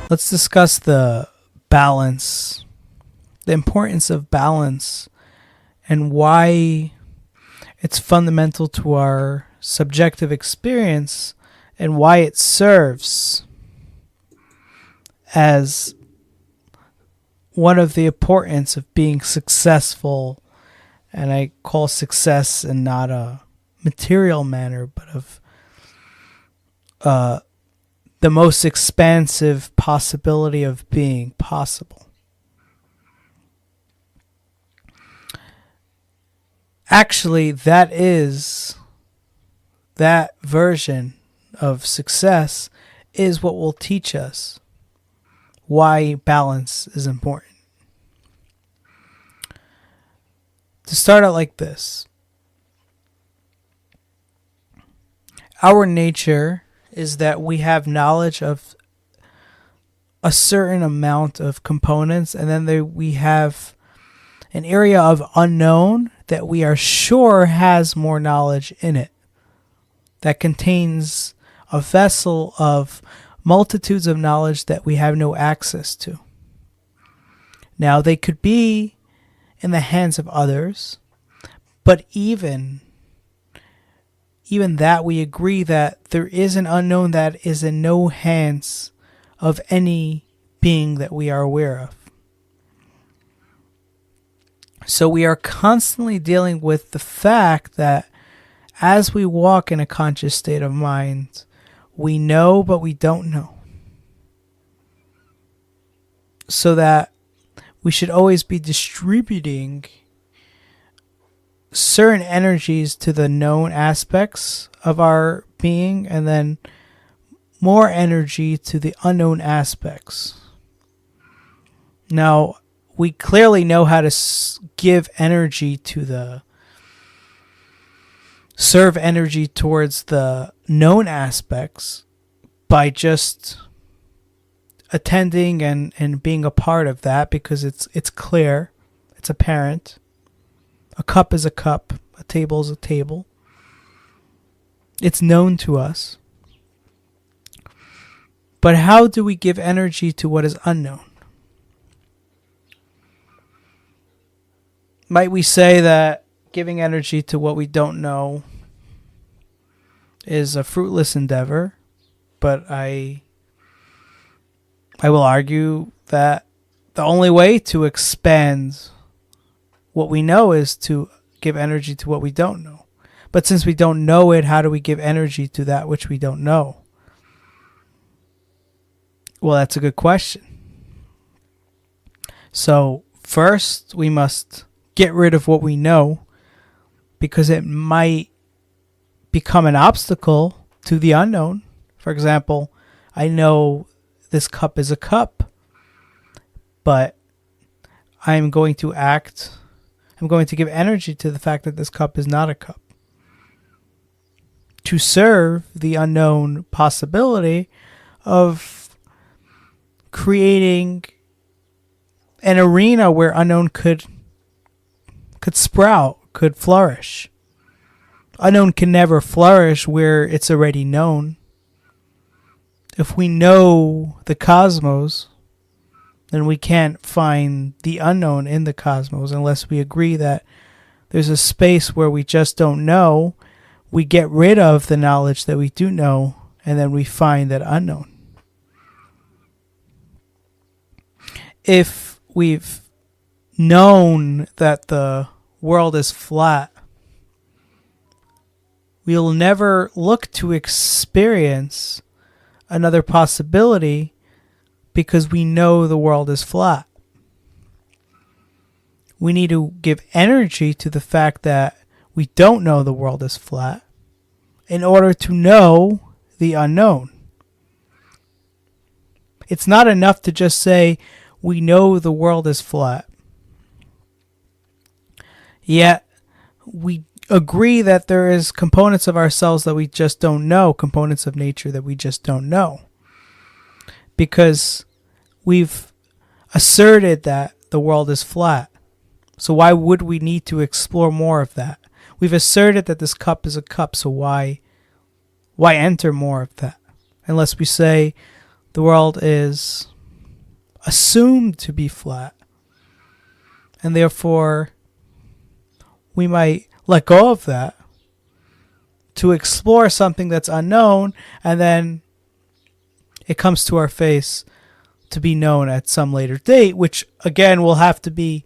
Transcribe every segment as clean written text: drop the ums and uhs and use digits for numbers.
Let's discuss the balance, the importance of balance, and why it's fundamental to our subjective experience and why it serves as one of the importance of being successful. And I call success in not a material manner, but of the most expansive possibility of being possible. Actually, that version of success is what will teach us why balance is important. To start out like this, our nature is that we have knowledge of a certain amount of components, and then we have an area of unknown that we are sure has more knowledge in it, that contains a vessel of multitudes of knowledge that we have no access to. Now, they could be in the hands of others, but even that, we agree that there is an unknown that is in no hands of any being that we are aware of. So we are constantly dealing with the fact that as we walk in a conscious state of mind, we know but we don't know. So that we should always be distributing certain energies to the known aspects of our being and then more energy to the unknown aspects. Now, we clearly know how to give energy to serve energy towards the known aspects by just attending and being a part of that, because it's clear, it's apparent. A cup is a cup, a table is a table. It's known to us. But how do we give energy to what is unknown? Might we say that giving energy to what we don't know is a fruitless endeavor? But I will argue that the only way to expand what we know is to give energy to what we don't know. But since we don't know it, how do we give energy to that which we don't know? Well, that's a good question. So first, we must get rid of what we know, because it might become an obstacle to the unknown. For example, I know this cup is a cup, but I'm going to give energy to the fact that this cup is not a cup, to serve the unknown possibility of creating an arena where unknown could sprout, could flourish. Unknown can never flourish where it's already known. If we know the cosmos, then we can't find the unknown in the cosmos unless we agree that there's a space where we just don't know. We get rid of the knowledge that we do know, and then we find that unknown. If we've known that the world is flat, we'll never look to experience another possibility, because we know the world is flat. We need to give energy to the fact that we don't know the world is flat in order to know the unknown. It's not enough to just say we know the world is flat, yet we agree that there is components of ourselves that we just don't know, components of nature that we just don't know, because we've asserted that the world is flat. So why would we need to explore more of that? We've asserted that this cup is a cup, so why enter more of that? Unless we say the world is assumed to be flat. And therefore, we might let go of that to explore something that's unknown, and then it comes to our face to be known at some later date, which again will have to be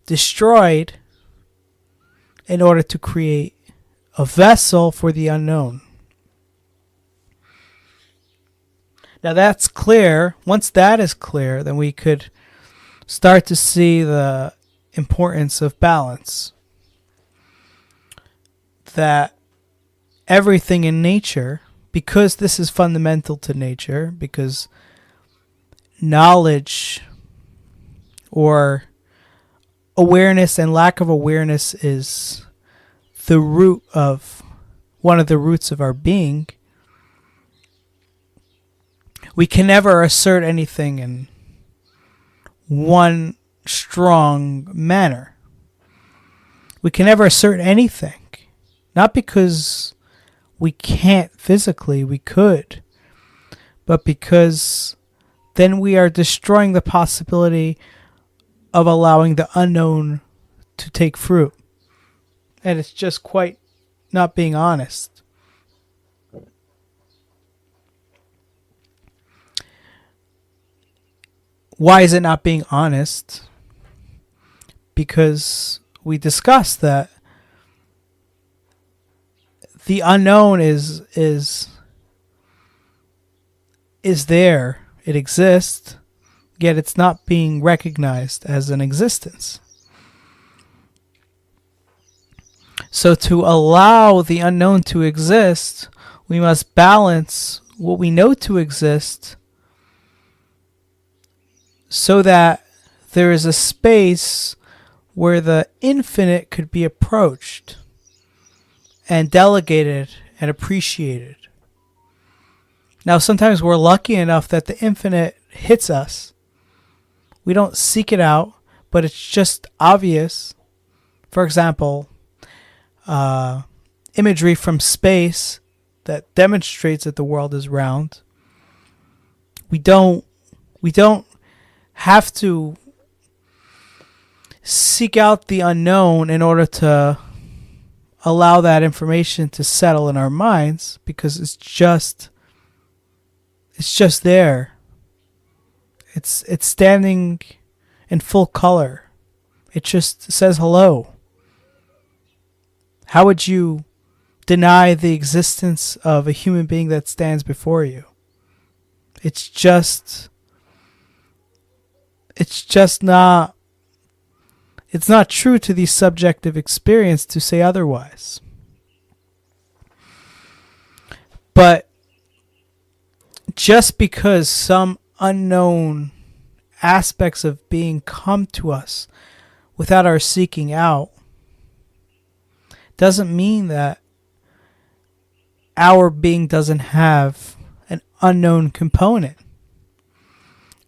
destroyed in order to create a vessel for the unknown. Now that's clear. Once that is clear, then we could start to see the importance of balance. That everything in nature, because this is fundamental to nature, because knowledge or awareness and lack of awareness is the root of one of the roots of our being, we can never assert anything in one strong manner. We can never assert anything. Not because we can't physically, we could, but because then we are destroying the possibility of allowing the unknown to take fruit. And it's just quite not being honest. Why is it not being honest? Because we discussed that the unknown is there. It exists, yet it's not being recognized as an existence. So to allow the unknown to exist, we must balance what we know to exist so that there is a space where the infinite could be approached and delegated and appreciated. Now, sometimes we're lucky enough that the infinite hits us. We don't seek it out, but it's just obvious. For example, imagery from space that demonstrates that the world is round. We don't have to seek out the unknown in order to allow that information to settle in our minds, because it's just there. It's standing in full color. It just says hello. How would you deny the existence of a human being that stands before you? It's not true to the subjective experience to say otherwise. But just because some unknown aspects of being come to us without our seeking out doesn't mean that our being doesn't have an unknown component,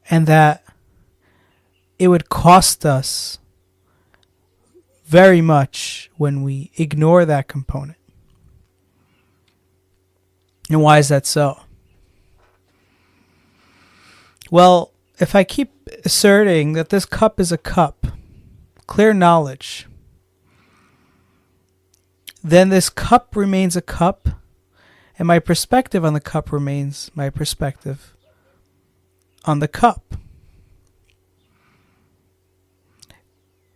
and that it would cost us very much when we ignore that component. And why is that so? Well, if I keep asserting that this cup is a cup, clear knowledge, then this cup remains a cup, and my perspective on the cup remains my perspective on the cup.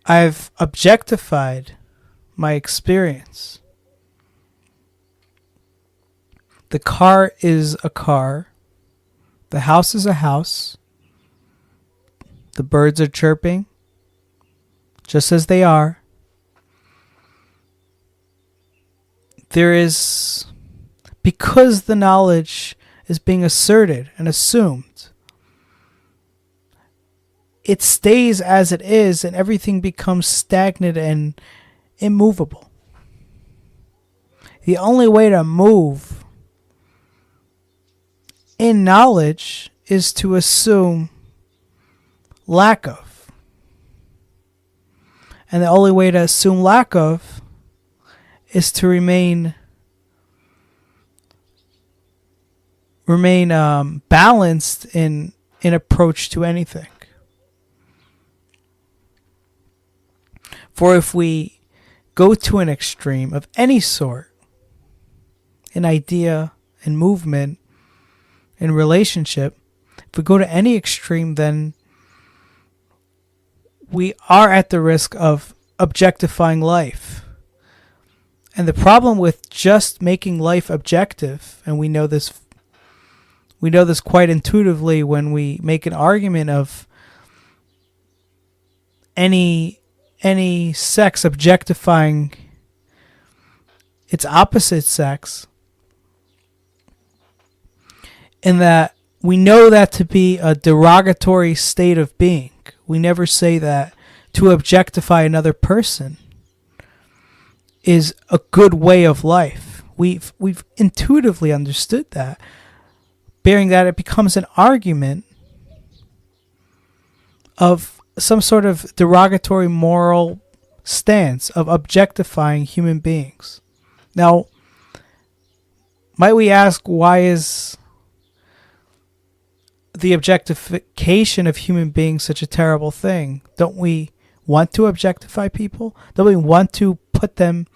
I've objectified my experience. The car is a car. The house is a house. The birds are chirping, just as they are. There is, because the knowledge is being asserted and assumed, it stays as it is, and everything becomes stagnant and immovable. The only way to move in knowledge is to assume lack of. And the only way to assume lack of is to remain balanced in approach to anything. For if we go to an extreme of any sort, an idea, in movement, in relationship, if we go to any extreme, then we are at the risk of objectifying life. And the problem with just making life objective, and we know this quite intuitively when we make an argument of any sex objectifying its opposite sex, in that we know that to be a derogatory state of being. We never say that to objectify another person is a good way of life. We've intuitively understood that, bearing that it becomes an argument of some sort of derogatory moral stance of objectifying human beings. Now, might we ask, why is the objectification of human beings such a terrible thing? Don't we want to objectify people? Don't we want to put them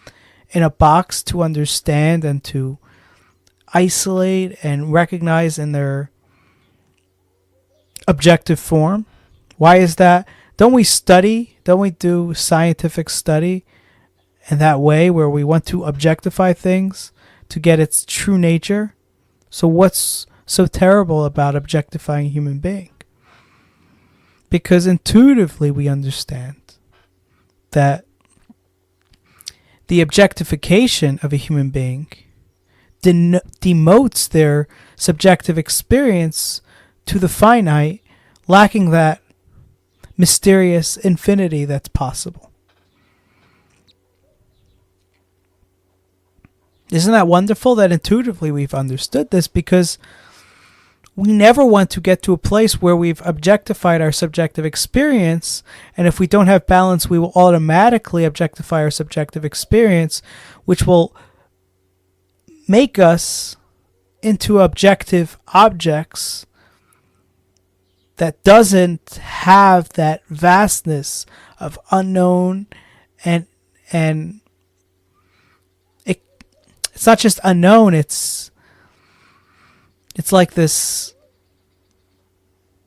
in a box to understand and to isolate and recognize in their objective form? Why is that? Don't we study? Don't we do scientific study in that way, where we want to objectify things to get its true nature? So what's so terrible about objectifying a human being? Because intuitively we understand that the objectification of a human being demotes their subjective experience to the finite, lacking that mysterious infinity that's possible. Isn't that wonderful that intuitively we've understood this? Because we never want to get to a place where we've objectified our subjective experience, and if we don't have balance, we will automatically objectify our subjective experience, which will make us into objective objects that doesn't have that vastness of unknown, and it's not just unknown, it's like this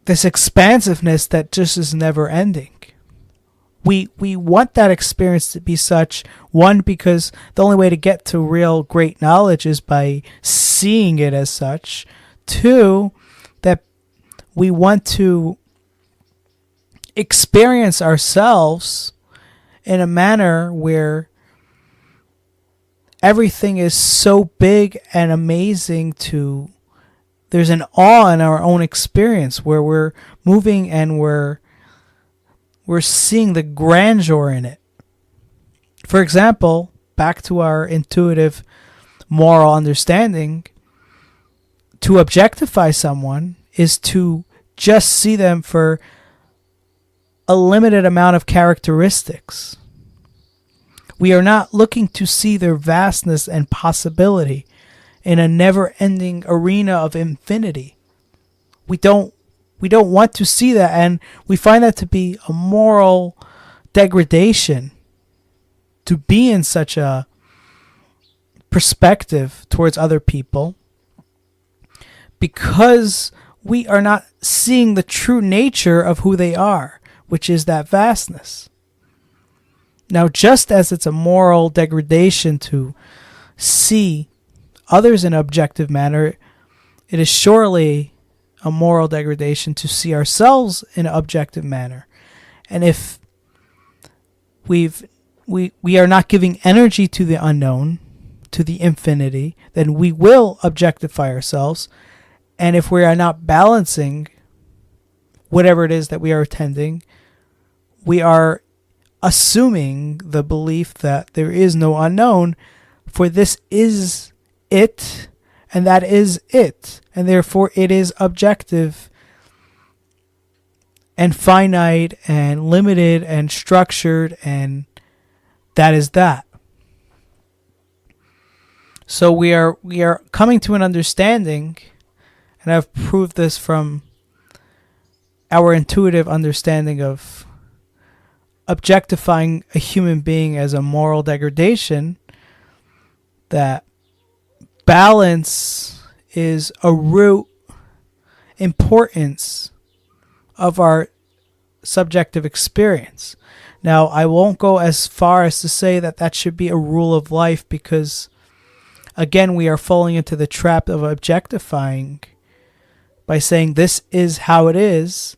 expansiveness that just is never ending. We want that experience to be such, one, because the only way to get to real great knowledge is by seeing it as such. Two, that we want to experience ourselves in a manner where everything is so big and amazing there's an awe in our own experience, where we're moving and we're seeing the grandeur in it. For example, back to our intuitive moral understanding, to objectify someone is to just see them for a limited amount of characteristics. We are not looking to see their vastness and possibility in a never-ending arena of infinity. We don't want to see that, and we find that to be a moral degradation to be in such a perspective towards other people, because we are not seeing the true nature of who they are, which is that vastness. Now, just as it's a moral degradation to see others in an objective manner, it is surely a moral degradation to see ourselves in an objective manner. And if we are not giving energy to the unknown, to the infinity, then we will objectify ourselves. And if we are not balancing whatever it is that we are attending, we are assuming the belief that there is no unknown, for this is it, and that is it, and therefore it is objective and finite and limited and structured, and that is that. So we are coming to an understanding, and I've proved this from our intuitive understanding of objectifying a human being as a moral degradation, that balance is a root importance of our subjective experience. Now, I won't go as far as to say that that should be a rule of life, because again, we are falling into the trap of objectifying by saying this is how it is.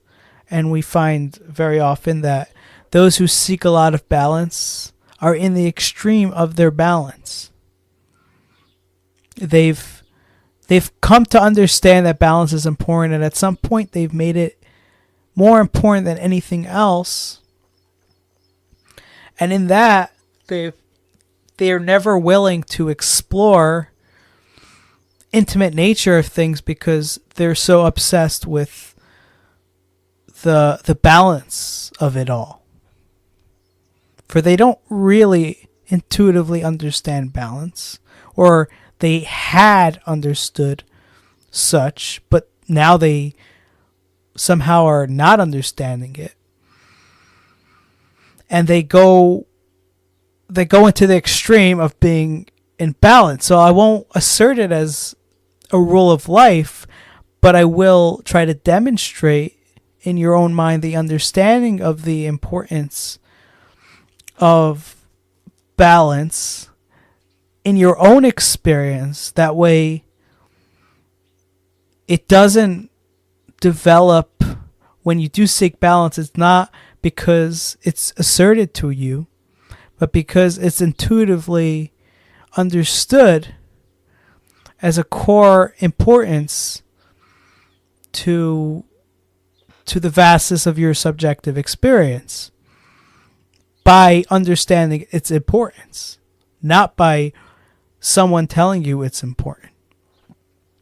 And we find very often that those who seek a lot of balance are in the extreme of their balance. They've come to understand that balance is important, and at some point they've made it more important than anything else. And in that, they are never willing to explore intimate nature of things, because they're so obsessed with the balance of it all. For they don't really intuitively understand balance, or they had understood such, but now they somehow are not understanding it. And they go into the extreme of being in balance. So I won't assert it as a rule of life, but I will try to demonstrate in your own mind the understanding of the importance of balance in your own experience. That way it doesn't develop when you do seek balance. It's not because it's asserted to you, but because it's intuitively understood as a core importance to the vastness of your subjective experience, by understanding its importance, not by someone telling you it's important.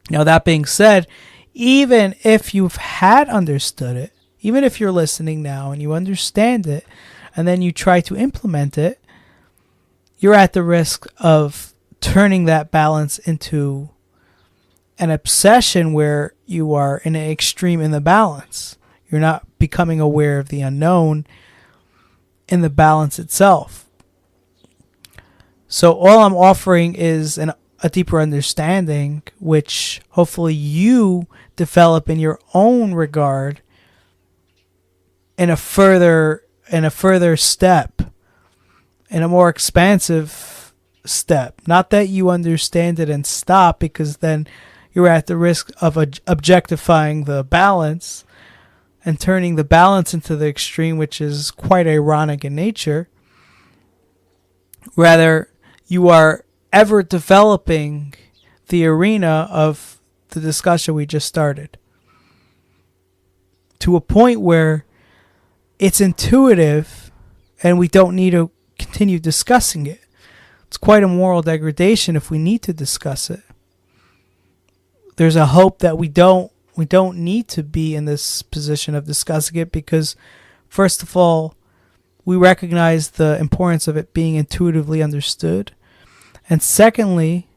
Now, that being said, even if you've had understood it, even if you're listening now and you understand it, and then you try to implement it, you're at the risk of turning that balance into an obsession where you are in an extreme in the balance. You're not becoming aware of the unknown in the balance itself. So all I'm offering is a deeper understanding, which hopefully you develop in your own regard in a further step, in a more expansive step. Not that you understand it and stop, because then you're at the risk of objectifying the balance and turning the balance into the extreme, which is quite ironic in nature. Rather, you are ever developing the arena of the discussion we just started to a point where it's intuitive and we don't need to continue discussing it. It's quite a moral degradation if we need to discuss it. There's a hope that we don't need to be in this position of discussing it, because first of all, we recognize the importance of it being intuitively understood. And secondly,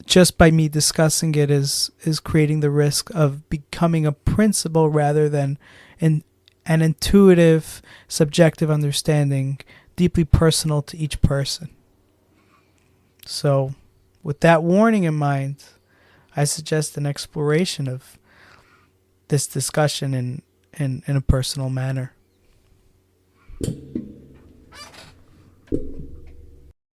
just by me discussing it is creating the risk of becoming a principle rather than an intuitive, subjective understanding, deeply personal to each person. So, with that warning in mind, I suggest an exploration of this discussion in a personal manner.